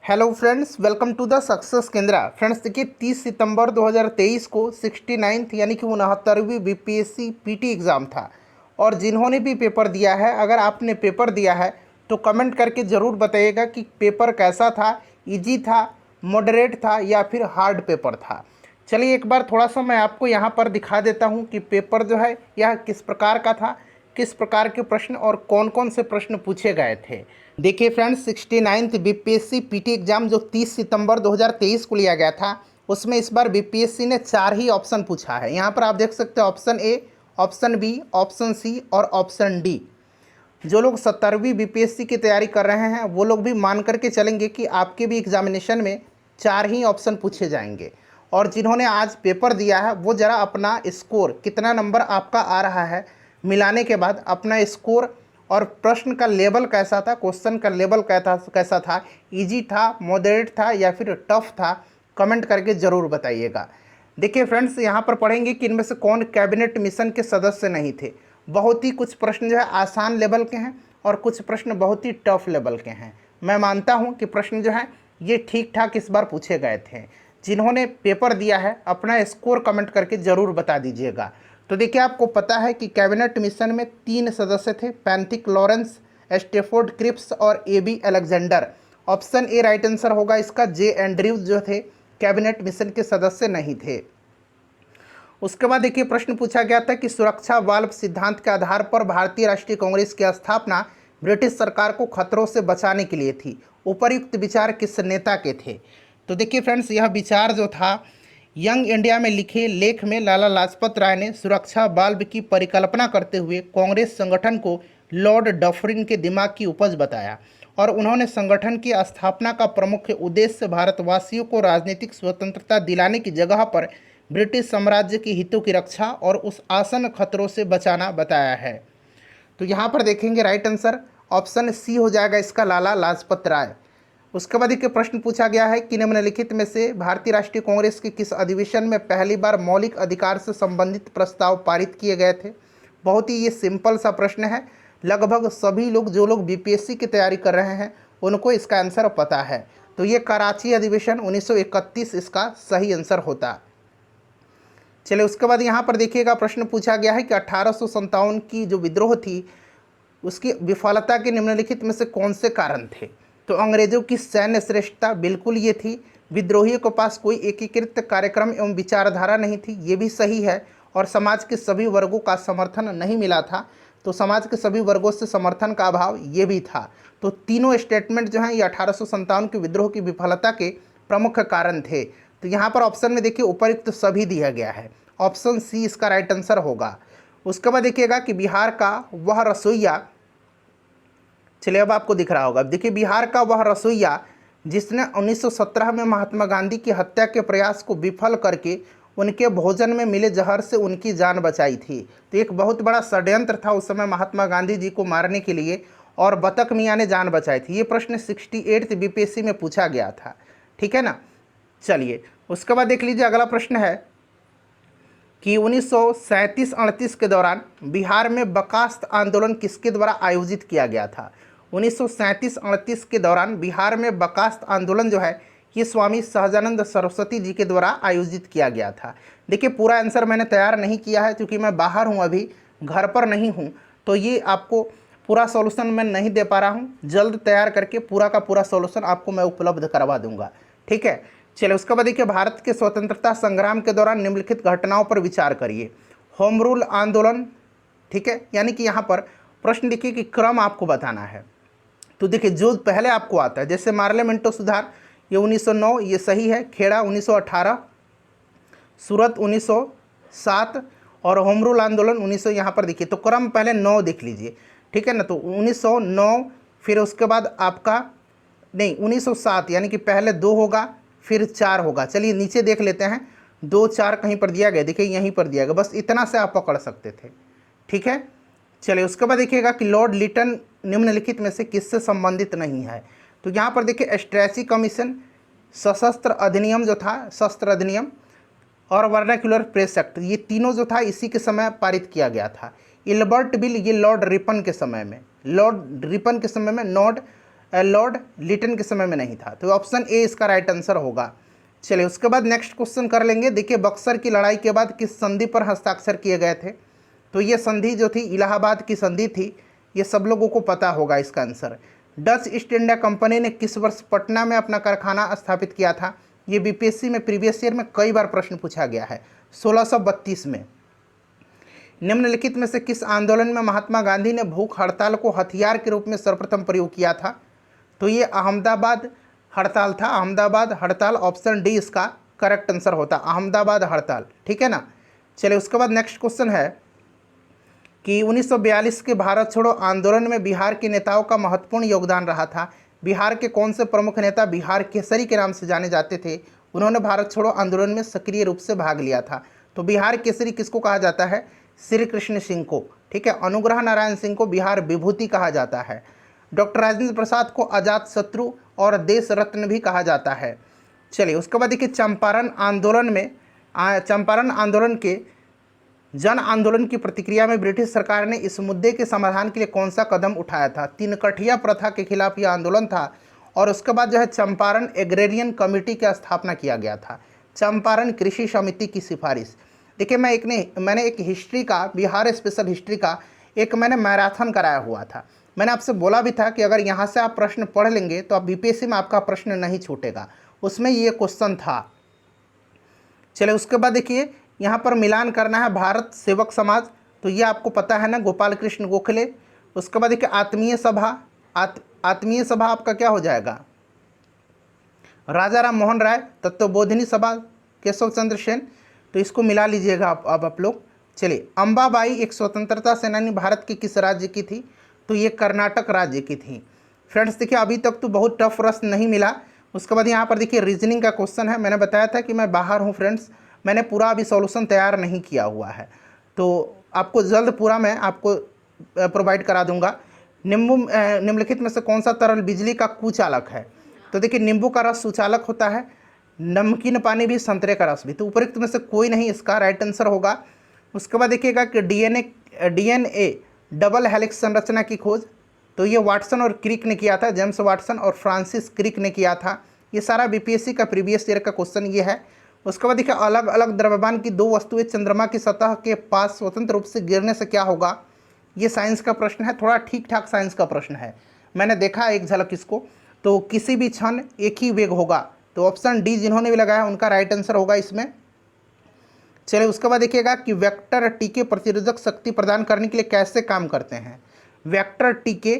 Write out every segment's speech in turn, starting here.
Hello friends, welcome to the success Kendra. Friends देखिए 30 सितंबर 2023 को 69th यानी कि 69वीं बीपीएससी पीटी एग्ज़ाम था। और जिन्होंने भी पेपर दिया है, अगर आपने पेपर दिया है तो कमेंट करके ज़रूर बताइएगा कि पेपर कैसा था, इजी था, मॉडरेट था या फिर हार्ड पेपर था। चलिए एक बार थोड़ा सा मैं आपको यहाँ पर दिखा देता हूँ कि पेपर जो है यह किस प्रकार का था, किस प्रकार के प्रश्न और कौन कौन से प्रश्न पूछे गए थे। देखिए friends, 69th BPSC PT exam जो 30 सितंबर 2023 को लिया गया था, उसमें इस बार बीपीएससी ने 4 ही ऑप्शन पूछा है। यहाँ पर आप देख सकते हैं option A, option B, option C और ऑप्शन डी। जो लोग 70वीं बीपीएससी की तैयारी कर रहे हैं वो लोग भी मान करके चलेंगे कि आपके भी एग्जामिनेशन में 4 ही ऑप्शन पूछे जाएंगे। और जिन्होंने आज पेपर दिया है वो ज़रा अपना स्कोर, कितना नंबर आपका आ रहा है, मिलाने के बाद अपना स्कोर और प्रश्न का लेवल कैसा था, क्वेश्चन का लेवल कैसा था, इजी था, मॉडरेट था या फिर टफ था, कमेंट करके ज़रूर बताइएगा। देखिए फ्रेंड्स, यहाँ पर पढ़ेंगे कि इनमें से कौन कैबिनेट मिशन के सदस्य नहीं थे। बहुत ही कुछ प्रश्न जो है आसान लेवल के हैं और कुछ प्रश्न बहुत ही टफ लेवल के हैं। मैं मानता हूँ कि प्रश्न जो है ये ठीक ठाक इस बार पूछे गए थे। जिन्होंने पेपर दिया है अपना स्कोर कमेंट करके ज़रूर बता दीजिएगा। तो देखिए, आपको पता है कि कैबिनेट मिशन में 3 सदस्य थे, पैंथिक लॉरेंस, स्टेफोर्ड क्रिप्स और A B Alexander. Option A right answer होगा इसका। जे एंड्रयूज जो थे कैबिनेट मिशन के सदस्य नहीं थे। उसके बाद देखिए प्रश्न पूछा गया था कि सुरक्षा वाल्व सिद्धांत के आधार पर भारतीय राष्ट्रीय कांग्रेस की स्थापना ब्रिटिश सरकार को खतरों से बचाने के लिए थी। उपर्युक्त विचार किस नेता के थे? तो देखिए फ्रेंड्स, यह विचार जो था यंग इंडिया में लिखे लेख में लाला लाजपत राय ने सुरक्षा वाल्व की परिकल्पना करते हुए कांग्रेस संगठन को लॉर्ड डफरिन के दिमाग की उपज बताया। और उन्होंने संगठन की स्थापना का प्रमुख उद्देश्य भारतवासियों को राजनीतिक स्वतंत्रता दिलाने की जगह पर ब्रिटिश साम्राज्य के हितों की रक्षा और उस आसन खतरों से बचाना बताया है। तो यहाँ पर देखेंगे राइट आंसर ऑप्शन सी हो जाएगा इसका, लाला लाजपत राय। उसके बाद एक प्रश्न पूछा गया है कि निम्नलिखित में से भारतीय राष्ट्रीय कांग्रेस के किस अधिवेशन में पहली बार मौलिक अधिकार से संबंधित प्रस्ताव पारित किए गए थे? बहुत ही ये सिंपल सा प्रश्न है। लगभग सभी लोग, जो लोग बीपीएससी की तैयारी कर रहे हैं, उनको इसका आंसर पता है। तो ये कराची अधिवेशन 1931 इसका सही आंसर होता। चलिए उसके बाद यहाँ पर देखिएगा प्रश्न पूछा गया है कि 1857 की जो विद्रोह थी उसकी विफलता के निम्नलिखित में से कौन से कारण थे? तो अंग्रेजों की सैन्य श्रेष्ठता, बिल्कुल ये थी। विद्रोहियों के पास कोई एकीकृत कार्यक्रम एवं विचारधारा नहीं थी, ये भी सही है। और समाज के सभी वर्गों का समर्थन नहीं मिला था, तो समाज के सभी वर्गों से समर्थन का अभाव ये भी था। तो तीनों स्टेटमेंट जो हैं ये 1857 के विद्रोह की विफलता के प्रमुख कारण थे। तो यहाँ पर ऑप्शन में देखिए उपर्युक्त सभी दिया गया है, ऑप्शन सी इसका राइट आंसर होगा। उसके बाद देखिएगा कि बिहार का वह रसोइया, चलिए अब आपको दिख रहा होगा, देखिए बिहार का वह रसोइया जिसने 1917 में महात्मा गांधी की हत्या के प्रयास को विफल करके उनके भोजन में मिले जहर से उनकी जान बचाई थी। तो एक बहुत बड़ा षड्यंत्र था उस समय महात्मा गांधी जी को मारने के लिए, और बतख मियाँ ने जान बचाई थी। ये प्रश्न 68th बीपीएससी में पूछा गया था, ठीक है ना। चलिए उसके बाद देख लीजिए अगला प्रश्न है कि 1937-38 के दौरान बिहार में बर्खास्त आंदोलन किसके द्वारा आयोजित किया गया था? 1937-38 के दौरान बिहार में बर्खास्त आंदोलन जो है ये स्वामी सहजानंद सरस्वती जी के द्वारा आयोजित किया गया था। देखिए पूरा आंसर मैंने तैयार नहीं किया है क्योंकि मैं बाहर हूँ, अभी घर पर नहीं हूँ, तो ये आपको पूरा सॉल्यूशन मैं नहीं दे पा रहा हूँ। जल्द तैयार करके पूरा का पूरा सॉल्यूशन आपको मैं उपलब्ध करवा दूंगा, ठीक है। चलिए उसके बाद देखिए भारत के स्वतंत्रता संग्राम के दौरान निम्नलिखित घटनाओं पर विचार करिए। होम रूल आंदोलन, ठीक है, यानी कि यहाँ पर प्रश्न देखिए कि क्रम आपको बताना है। तो देखिए जो पहले आपको आता है, जैसे मार्ले मिंटो सुधार ये 1909, ये सही है। खेड़ा 1918, सूरत 1907 और होम रूल आंदोलन 1900। यहाँ पर देखिए तो क्रम पहले 9 देख लीजिए, ठीक है ना। तो 1909, फिर उसके बाद आपका नहीं 1907, यानी कि पहले 2 होगा फिर 4 होगा। चलिए नीचे देख लेते हैं, 2 4 कहीं पर दिया गया, देखिए यहीं पर दिया गया, बस इतना से आप पकड़ सकते थे, ठीक है। चलिए उसके बाद देखिएगा कि लॉर्ड लिटन निम्नलिखित में से किससे संबंधित नहीं है? तो यहाँ पर देखिए स्ट्रैसी कमीशन, सशस्त्र अधिनियम जो था, शस्त्र अधिनियम और वर्नाक्युलर प्रेस एक्ट, ये तीनों जो था इसी के समय पारित किया गया था। इल्बर्ट बिल ये लॉर्ड रिपन के समय में, लॉर्ड रिपन के समय में, लॉर्ड लॉर्ड लिटन के समय में नहीं था। तो ऑप्शन ए इसका राइट आंसर होगा। चलिए उसके बाद नेक्स्ट क्वेश्चन कर लेंगे। देखिए बक्सर की लड़ाई के बाद किस संधि पर हस्ताक्षर किए गए थे? तो ये संधि जो थी इलाहाबाद की संधि थी, ये सब लोगों को पता होगा इसका answer. Dutch east India company ने किस वर्ष पटना में अपना कारखाना स्थापित किया था? ये बीपीएससी में प्रीवियस ईयर में कई बार प्रश्न पूछा गया है, 1632 में। निम्नलिखित में से किस आंदोलन में महात्मा गांधी ने भूख हड़ताल को हथियार के रूप में सर्वप्रथम प्रयोग किया था? तो ये अहमदाबाद हड़ताल था, अहमदाबाद हड़ताल। ऑप्शन डी इसका करेक्ट आंसर होता, अहमदाबाद हड़ताल, ठीक है ना। चलिए उसके बाद नेक्स्ट क्वेश्चन है कि 1942 के भारत छोड़ो आंदोलन में बिहार के नेताओं का महत्वपूर्ण योगदान रहा था। बिहार के कौन से प्रमुख नेता बिहार केसरी के नाम से जाने जाते थे? उन्होंने भारत छोड़ो आंदोलन में सक्रिय रूप से भाग लिया था। तो बिहार केसरी किसको कहा जाता है? श्री कृष्ण सिंह को, ठीक है। अनुग्रह नारायण सिंह को बिहार विभूति कहा जाता है। डॉक्टर राजेंद्र प्रसाद को अजात शत्रु और देश रत्न भी कहा जाता है। चलिए उसके बाद देखिए चंपारण आंदोलन के जन आंदोलन की प्रतिक्रिया में ब्रिटिश सरकार ने इस मुद्दे के समाधान के लिए कौन सा कदम उठाया था? तीनकठिया प्रथा के खिलाफ यह आंदोलन था और उसके बाद जो है चंपारण एग्रेरियन कमेटी की स्थापना किया गया था, चंपारण कृषि समिति की सिफारिश। देखिए मैंने एक हिस्ट्री का, बिहार स्पेशल हिस्ट्री का एक मैंने मैराथन कराया हुआ था। मैंने आपसे बोला भी था कि अगर यहाँ से आप प्रश्न पढ़ लेंगे तो आप बीपीएससी में आपका प्रश्न नहीं छूटेगा, उसमें ये क्वेश्चन था। चलिए उसके बाद देखिए यहाँ पर मिलान करना है भारत सेवक समाज, तो ये आपको पता है ना, गोपाल कृष्ण गोखले। उसके बाद देखिए आत्मीय सभा, आत्मीय सभा आपका क्या हो जाएगा? राजा राम मोहन राय। तत्वबोधिनी सभा केशव चंद्र सेन। तो इसको मिला लीजिएगा आप लोग। चलिए अंबाबाई एक स्वतंत्रता सेनानी भारत के किस राज्य की थी? तो ये कर्नाटक राज्य की थी। फ्रेंड्स देखिए अभी तक तो बहुत टफ प्रश्न नहीं मिला। उसके बाद यहाँ पर देखिए रीजनिंग का क्वेश्चन है। मैंने बताया था कि मैं बाहर हूँ फ्रेंड्स, मैंने पूरा अभी सॉल्यूशन तैयार नहीं किया हुआ है, तो आपको जल्द पूरा मैं आपको प्रोवाइड करा दूंगा। निम्नलिखित में से कौन सा तरल बिजली का कुचालक है? तो देखिए नींबू का रस सुचालक होता है, नमकीन पानी भी, संतरे का रस भी। तो उपरोक्त में से कोई नहीं इसका राइट आंसर होगा। उसके बाद देखिएगा कि डीएनए डबल हेलिक्स संरचना की खोज, तो ये वाटसन और क्रिक ने किया था, जेम्स वाटसन और फ्रांसिस क्रिक ने किया था। ये सारा बीपीएससी का प्रीवियस ईयर का क्वेश्चन ये है। उसके बाद देखिए अलग अलग द्रव्यमान की दो वस्तुएं चंद्रमा की सतह के पास स्वतंत्र रूप से गिरने से क्या होगा? ये साइंस का प्रश्न है, थोड़ा ठीक ठाक साइंस का प्रश्न है, मैंने देखा एक झलक इसको। तो किसी भी क्षण एक ही वेग होगा, तो ऑप्शन डी जिन्होंने भी लगाया उनका राइट आंसर होगा इसमें। चलिए उसके बाद देखिएगा कि वेक्टर टीके प्रतिरोधक शक्ति प्रदान करने के लिए कैसे काम करते हैं? वेक्टर टीके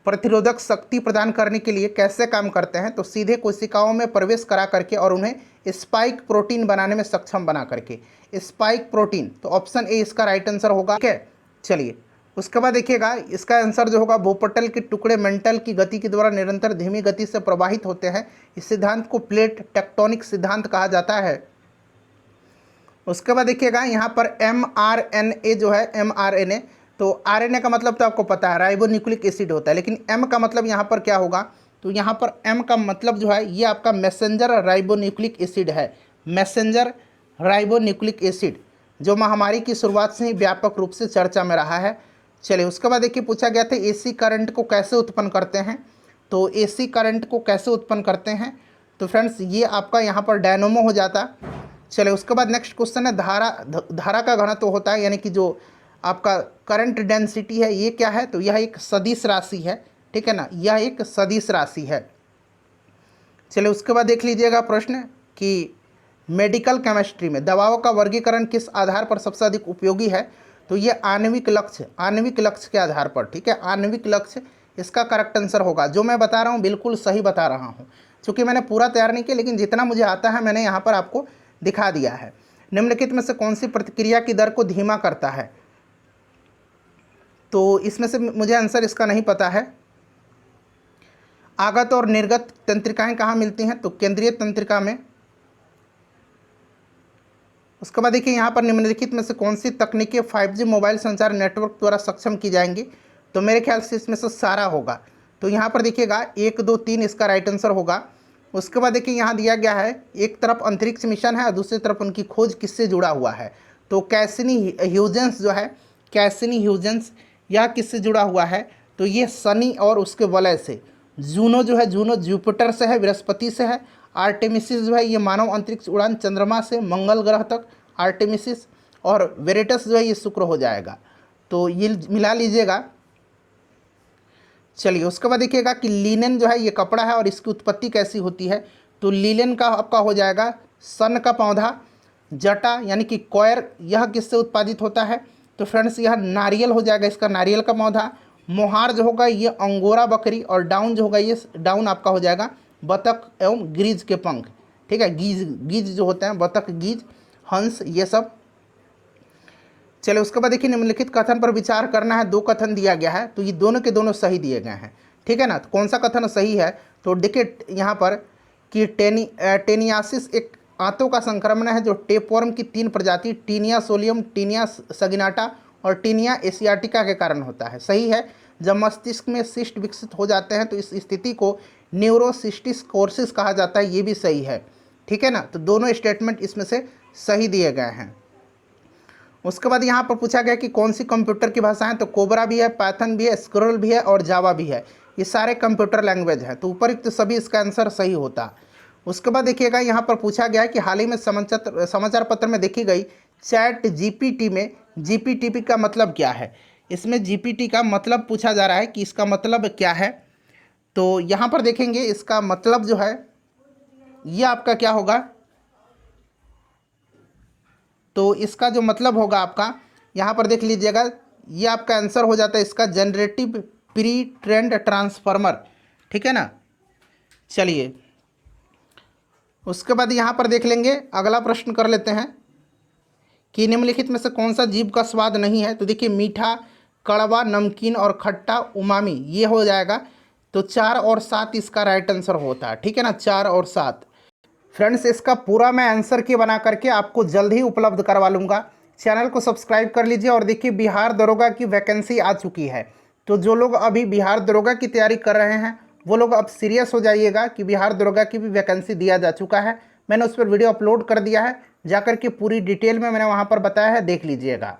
प्रतिरोधक शक्ति प्रदान करने के लिए कैसे काम करते हैं? तो सीधे कोशिकाओं में प्रवेश करा करके और उन्हें स्पाइक प्रोटीन बनाने में सक्षम बना करके, स्पाइक प्रोटीन। तो ऑप्शन ए इसका राइट आंसर होगा, ठीक है। चलिए उसके बाद देखिएगा इसका आंसर जो होगा, भूपटल के टुकड़े मेंटल की गति के द्वारा निरंतर धीमी गति से प्रवाहित होते हैं। इस सिद्धांत को प्लेट टेक्टोनिक सिद्धांत कहा जाता है। उसके बाद देखिएगा यहाँ पर mRNA जो है, mRNA, तो आरएनए का मतलब तो आपको पता है राइबोन्यूक्लिक एसिड होता है, लेकिन एम का मतलब यहाँ पर क्या होगा? तो यहाँ पर एम का मतलब जो है ये आपका मैसेंजर राइबोन्यूक्लिक एसिड है, मैसेंजर राइबोन्यूक्लिक एसिड, जो महामारी की शुरुआत से ही व्यापक रूप से चर्चा में रहा है। चलिए उसके बाद देखिए पूछा गया था एसी करंट को कैसे उत्पन्न करते हैं? तो एसी करंट को कैसे उत्पन्न करते हैं? तो फ्रेंड्स ये आपका यहाँ पर डायनोमो हो जाता। चलिए उसके बाद नेक्स्ट क्वेश्चन है धारा का घनत्व होता है, यानी कि जो आपका करंट डेंसिटी है ये क्या है? तो यह एक सदिश राशि है, ठीक है ना, यह एक सदिश राशि है। चलिए उसके बाद देख लीजिएगा प्रश्न कि मेडिकल केमिस्ट्री में दवाओं का वर्गीकरण किस आधार पर सबसे अधिक उपयोगी है? तो ये आणविक लक्ष्य के आधार पर, ठीक है, आणविक लक्ष्य इसका करेक्ट आंसर होगा। जो मैं बता रहा हूँ बिल्कुल सही बता रहा हूँ, क्योंकि मैंने पूरा तैयार नहीं किया, लेकिन जितना मुझे आता है मैंने यहाँ पर आपको दिखा दिया है। निम्नलिखित में से कौन सी प्रतिक्रिया की दर को धीमा करता है? तो इसमें से मुझे आंसर इसका नहीं पता है। आगत और निर्गत तंत्रिकाएं कहाँ मिलती हैं? तो केंद्रीय तंत्रिका में। उसके बाद देखिए यहाँ पर निम्नलिखित में से कौन सी तकनीकें 5G मोबाइल संचार नेटवर्क द्वारा सक्षम की जाएंगी? तो मेरे ख्याल से इसमें से सारा होगा। तो यहाँ पर देखिएगा 1, 2, 3 इसका राइट आंसर होगा। उसके बाद देखिए यहाँ दिया गया है एक तरफ अंतरिक्ष मिशन है और दूसरी तरफ उनकी खोज किससे जुड़ा हुआ है? तो कैसिनी ह्यूजेंस जो है, कैसिनी ह्यूजेंस यह किससे जुड़ा हुआ है? तो ये शनि और उसके वलय से, जूनो जो है, जूनो जुपिटर से है, बृहस्पति से है। आर्टेमिसिस जो है ये मानव अंतरिक्ष उड़ान चंद्रमा से मंगल ग्रह तक आर्टेमिसिस। और वेरेटस जो है ये शुक्र हो जाएगा, तो ये मिला लीजिएगा। चलिए उसके बाद देखिएगा कि लिनेन जो है ये कपड़ा है और इसकी उत्पत्ति कैसी होती है। तो लिनेन का आपका हो जाएगा सन का पौधा। जटा यानी कि कॉयर, यह किससे उत्पादित होता है? तो फ्रेंड्स यह नारियल हो जाएगा, इसका नारियल का पौधा। मोहार जो होगा ये अंगोरा बकरी, और डाउन जो होगा ये डाउन आपका हो जाएगा बतख एवं गीज के पंख। ठीक है, गीज, गीज जो होते हैं बतख, गीज, हंस, ये सब। चलिए उसके बाद देखिए निम्नलिखित कथन पर विचार करना है। 2 कथन दिया गया है, तो ये दोनों के दोनों सही दिए गए हैं। ठीक है ना, तो कौन सा कथन सही है? तो देखिए यहाँ पर कि टेनियासिस एक आंतों का संक्रमण है जो टेपवर्म की 3 प्रजाति टीनिया सोलियम, टीनिया सगिनाटा और टीनिया एशियाटिका के कारण होता है। सही है। जब मस्तिष्क में सिस्ट विकसित हो जाते हैं तो इस स्थिति को न्यूरोसिस्टिस कोर्सिस कहा जाता है, ये भी सही है। ठीक है ना, तो दोनों स्टेटमेंट इसमें से सही दिए गए हैं। उसके बाद यहाँ पर पूछा गया कि कौन सी कंप्यूटर की भाषाएं? तो कोबरा भी है, पाइथन भी है, स्क्रोल भी है और जावा भी है। ये सारे कंप्यूटर लैंग्वेज है, तो उपयुक्त सभी इसका आंसर सही होता। उसके बाद देखिएगा यहाँ पर पूछा गया है कि हाल ही में समाचार पत्र में देखी गई चैट जीपीटी में जीपीटीपी का मतलब क्या है? इसमें जीपीटी का मतलब पूछा जा रहा है कि इसका मतलब क्या है। तो यहाँ पर देखेंगे इसका मतलब जो है ये आपका क्या होगा? तो इसका जो मतलब होगा आपका यहाँ पर देख लीजिएगा, ये आपका आंसर हो जाता है इसका जनरेटिव प्री ट्रेंड ट्रांसफार्मर। ठीक है ना। चलिए उसके बाद यहाँ पर देख लेंगे, अगला प्रश्न कर लेते हैं कि निम्नलिखित में से कौन सा जीभ का स्वाद नहीं है? तो देखिए मीठा, कड़वा, नमकीन और खट्टा, उमामी, ये हो जाएगा। तो 4 और 7 इसका राइट आंसर होता है। ठीक है ना, 4 और 7। फ्रेंड्स इसका पूरा मैं आंसर की बना करके आपको जल्द ही उपलब्ध करवा लूँगा। चैनल को सब्सक्राइब कर लीजिए। और देखिए बिहार दरोगा की वैकेंसी आ चुकी है, तो जो लोग अभी बिहार दरोगा की तैयारी कर रहे हैं वो लोग अब सीरियस हो जाइएगा कि बिहार दरोगा की भी वैकेंसी दिया जा चुका है। मैंने उस पर वीडियो अपलोड कर दिया है, जाकर के पूरी डिटेल में मैंने वहाँ पर बताया है, देख लीजिएगा।